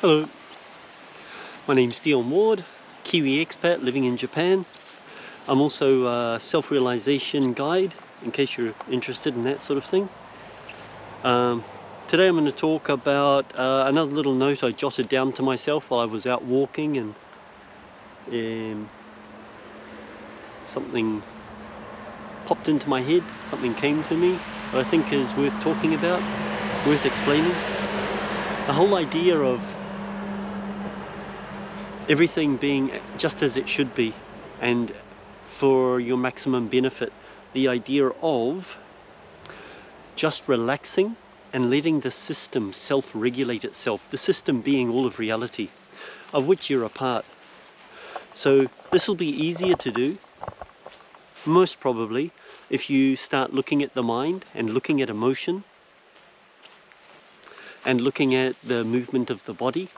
Hello, my name's Dion Ward, Kiwi expat living in Japan. I'm also a self-realization guide, in case you're interested in that sort of thing. Today I'm going to talk about another little note I jotted down to myself while I was out walking, and something popped into my head, something came to me that I think is worth talking about, worth explaining. The whole idea of everything being just as it should be and for your maximum benefit. The idea of just relaxing and letting the system self-regulate itself. The system being all of reality, of which you're a part. So this will be easier to do, most probably, if you start looking at the mind and looking at emotion and looking at the movement of the body,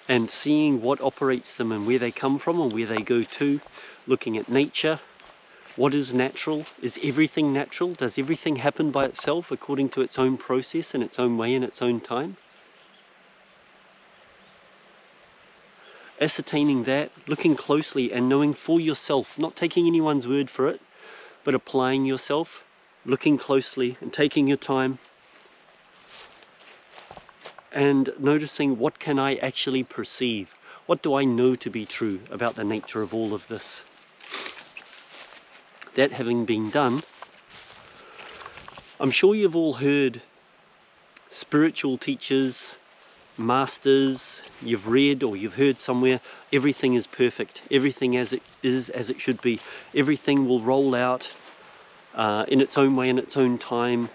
and seeing what operates them and where they come from and where they go to, looking at nature. What is natural? Is everything natural? Does everything happen by itself according to its own process in its own way in its own time? Ascertaining that, looking closely and knowing for yourself, not taking anyone's word for it, but applying yourself, looking closely and taking your time, and noticing, what can I actually perceive? What do I know to be true about the nature of all of this? That having been done, I'm sure you've all heard spiritual teachers, masters, you've read or you've heard somewhere, everything is perfect, everything as it is, as it should be, everything will roll out in its own way, in its own time,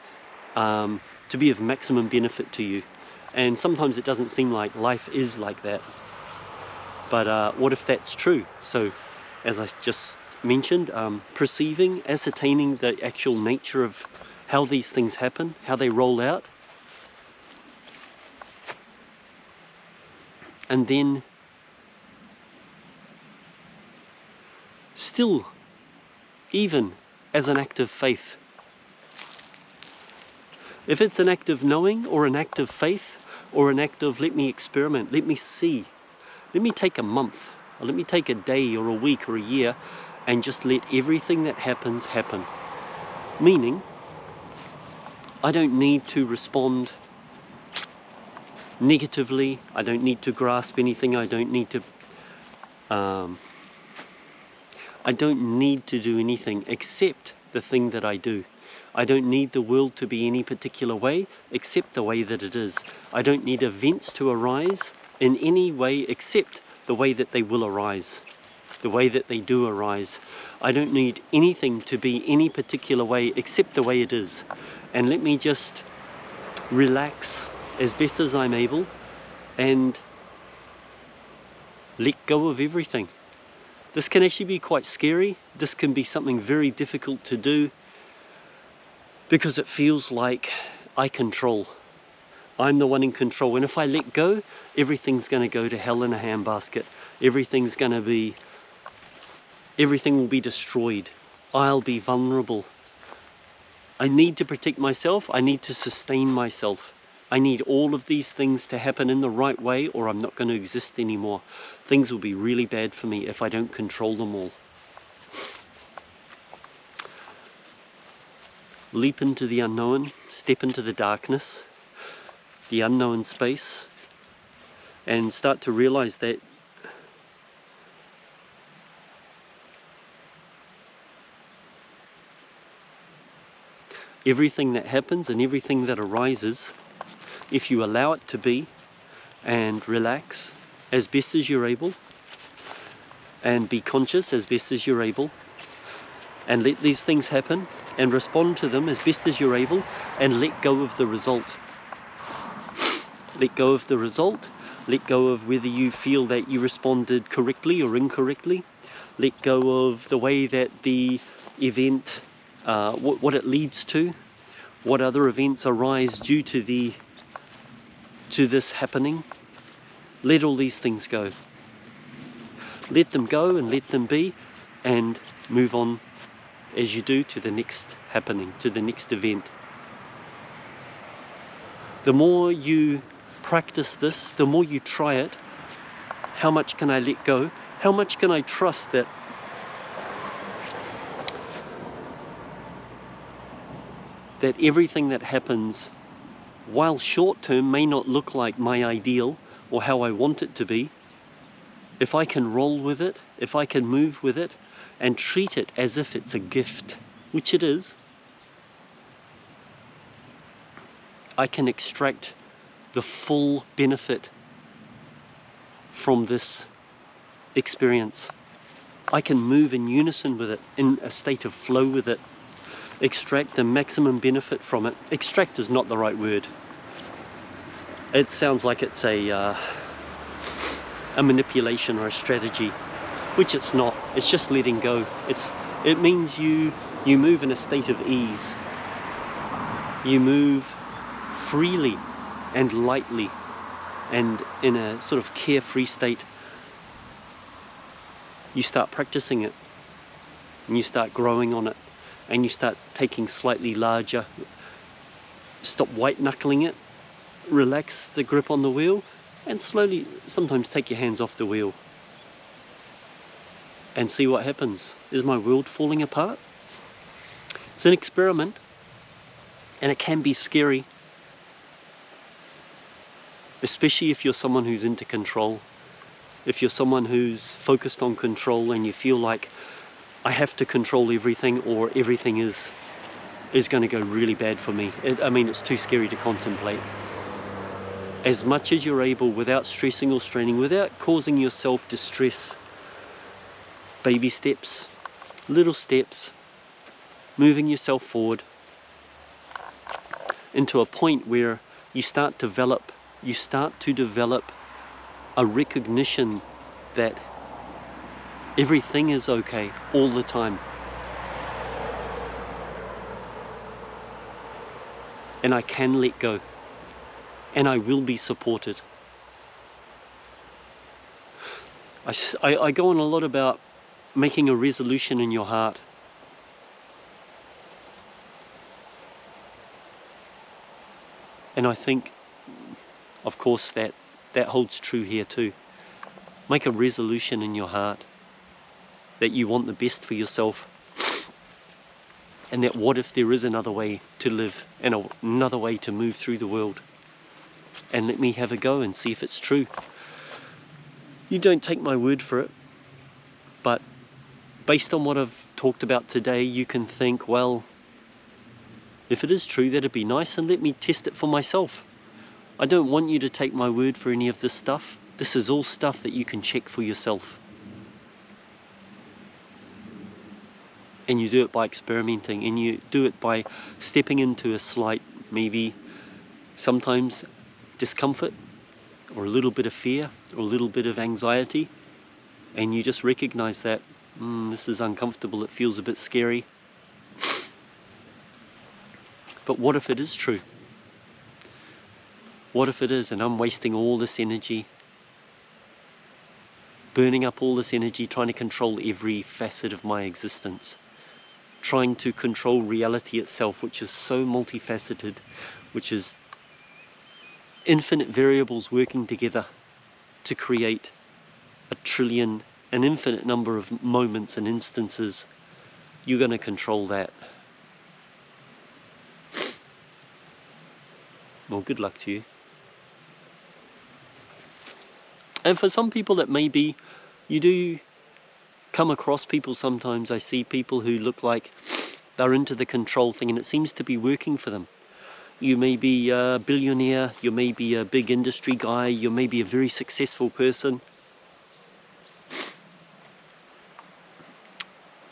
to be of maximum benefit to you. And sometimes it doesn't seem like life is like that. But what if that's true? So, as I just mentioned, perceiving, ascertaining the actual nature of how these things happen, how they roll out. And then still, even as an act of faith. If it's an act of knowing or an act of faith, or an act of let me experiment, let me see, let me take a month, or let me take a day or a week or a year and just let everything that happens happen. Meaning, I don't need to respond negatively, I don't need to grasp anything, I don't need to do anything except the thing that I do. I don't need the world to be any particular way except the way that it is. I don't need events to arise in any way except the way that they will arise, the way that they do arise. I don't need anything to be any particular way except the way it is. And let me just relax as best as I'm able and let go of everything. This can actually be quite scary. This can be something very difficult to do, because it feels like I control. I'm the one in control. And if I let go, everything's going to go to hell in a handbasket. Everything will be destroyed. I'll be vulnerable. I need to protect myself. I need to sustain myself. I need all of these things to happen in the right way, or I'm not going to exist anymore. Things will be really bad for me if I don't control them all. Leap into the unknown, step into the darkness, the unknown space, and start to realize that everything that happens and everything that arises, if you allow it to be and relax as best as you're able and be conscious as best as you're able and let these things happen and respond to them as best as you're able and let go of the result. Let go of the result. Let go of whether you feel that you responded correctly or incorrectly. Let go of the way that the event, what it leads to, what other events arise due to this happening. Let all these things go. Let them go and let them be, and move on as you do to the next happening, to the next event. The more you practice this, the more you try it, how much can I let go? How much can I trust that everything that happens, while short term may not look like my ideal or how I want it to be, if I can roll with it, if I can move with it and treat it as if it's a gift, which it is, I can extract the full benefit from this experience. I can move in unison with it, in a state of flow with it, extract the maximum benefit from it. Extract is not the right word. It sounds like it's a manipulation or a strategy, which it's not. It's just letting go. It means you move in a state of ease. You move freely and lightly and in a sort of carefree state. You start practicing it and you start growing on it and you start taking slightly larger. Stop white knuckling it, relax the grip on the wheel, and slowly sometimes take your hands off the wheel and see what happens. Is my world falling apart? It's an experiment and it can be scary, especially if you're someone who's into control. If you're someone who's focused on control and you feel like I have to control everything or everything is going to go really bad for me. It's too scary to contemplate. As much as you're able, without stressing or straining, without causing yourself distress, baby steps, little steps, moving yourself forward into a point where you start to develop a recognition that everything is okay all the time. And I can let go. And I will be supported. I go on a lot about making a resolution in your heart. And I think, of course, that holds true here too. Make a resolution in your heart that you want the best for yourself, and that what if there is another way to live and another way to move through the world, and let me have a go and see if it's true. You don't take my word for it, but based on what I've talked about today, you can think, well, if it is true, that'd be nice, and let me test it for myself. I don't want you to take my word for any of this stuff. This is all stuff that you can check for yourself. And you do it by experimenting, and you do it by stepping into a slight, maybe sometimes discomfort, or a little bit of fear, or a little bit of anxiety, and you just recognize that, this is uncomfortable, it feels a bit scary. But what if it is true? What if it is, and I'm wasting all this energy, burning up all this energy, trying to control every facet of my existence, trying to control reality itself, which is so multifaceted, which is infinite variables working together to create an infinite number of moments and instances. You're going to control that. Well, good luck to you. And for some people that maybe you do come across people sometimes, I see people who look like they're into the control thing and it seems to be working for them. You may be a billionaire, you may be a big industry guy, you may be a very successful person.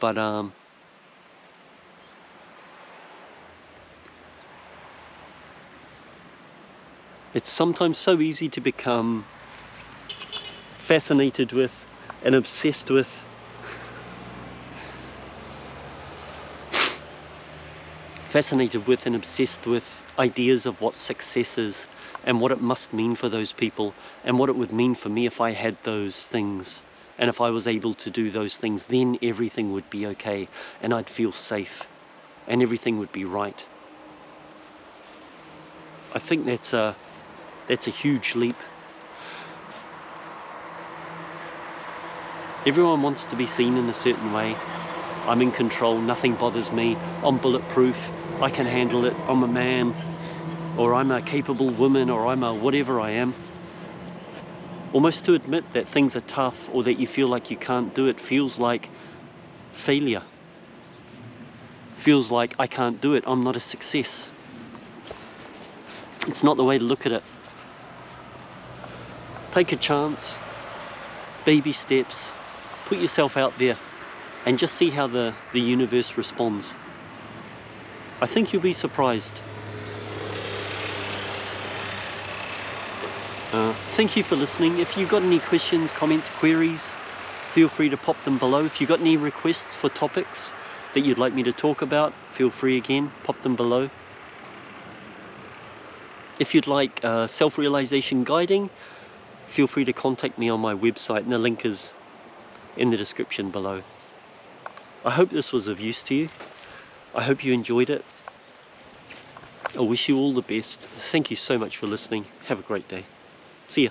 But it's sometimes so easy to become fascinated with and obsessed with ideas of what success is and what it must mean for those people and what it would mean for me if I had those things, and if I was able to do those things, then everything would be okay and I'd feel safe and everything would be right. I think that's a That's a huge leap. Everyone wants to be seen in a certain way. I'm in control, nothing bothers me, I'm bulletproof, I can handle it, I'm a man, or I'm a capable woman, or I'm a whatever I am. Almost to admit that things are tough or that you feel like you can't do it feels like failure. Feels like I can't do it, I'm not a success. It's not the way to look at it. Take a chance, baby steps, put yourself out there and just see how the universe responds. I think you'll be surprised. Thank you for listening. If you've got any questions, comments, queries, feel free to pop them below. If you've got any requests for topics that you'd like me to talk about, feel free again, pop them below. If you'd like self-realization guiding, feel free to contact me on my website, and the link is in the description below. I hope this was of use to you. I hope you enjoyed it. I wish you all the best. Thank you so much for listening. Have a great day. See ya.